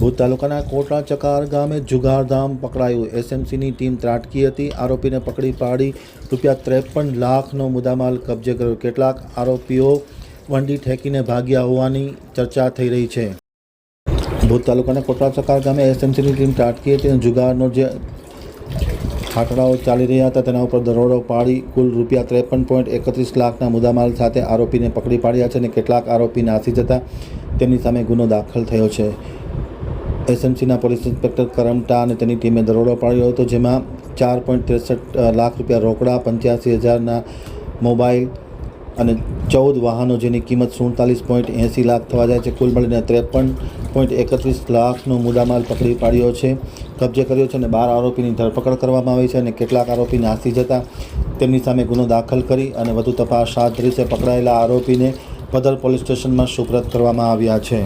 ભુજ તાલુકાના કોટડા ચકાર ગામે જુગારધામ પકડાયું। એસએમસીની ટીમ ત્રાટકી હતી। આરોપીને પકડી પાડી ₹53 લાખનો મુદ્દામાલ કબજે કર્યો। કેટલાક આરોપીઓ વંડી ઠેકીને ભાગ્યા હોવાની ચર્ચા થઈ રહી છે। ભુજ તાલુકાના કોટડા ચકાર ગામે એસએમસીની ટીમ ત્રાટકી હતી અને જુગારનો જે ખાટડાઓ ચાલી રહ્યા હતા તેના ઉપર દરોડો પાડી કુલ ₹53.31 લાખના મુદ્દામાલ સાથે આરોપીને પકડી પાડ્યા છે અને કેટલાક આરોપી નાસી જતા તેમની સામે ગુનો દાખલ થયો છે। એસએમસીના પોલીસ ઇન્સ્પેક્ટર કરમટા અને તેની ટીમે દરોડો પાડ્યો હતો, જેમાં ₹4.63 લાખ રોકડા, 85,000ના મોબાઈલ અને 14 વાહનો જેની કિંમત ₹47.80 લાખ થવા જાય છે। કુલ મળીને ₹53.31 લાખનો મુદ્દામાલ પકડી પાડ્યો છે, કબજે કર્યો છે અને 12 આરોપીની ધરપકડ કરવામાં આવી છે અને કેટલાક આરોપી નાસી જતા તેમની સામે ગુનો દાખલ કરી અને વધુ તપાસ હાથ ધરી છે। પકડાયેલા આરોપીને પદર પોલીસ સ્ટેશનમાં સુપરત કરવામાં આવ્યા છે।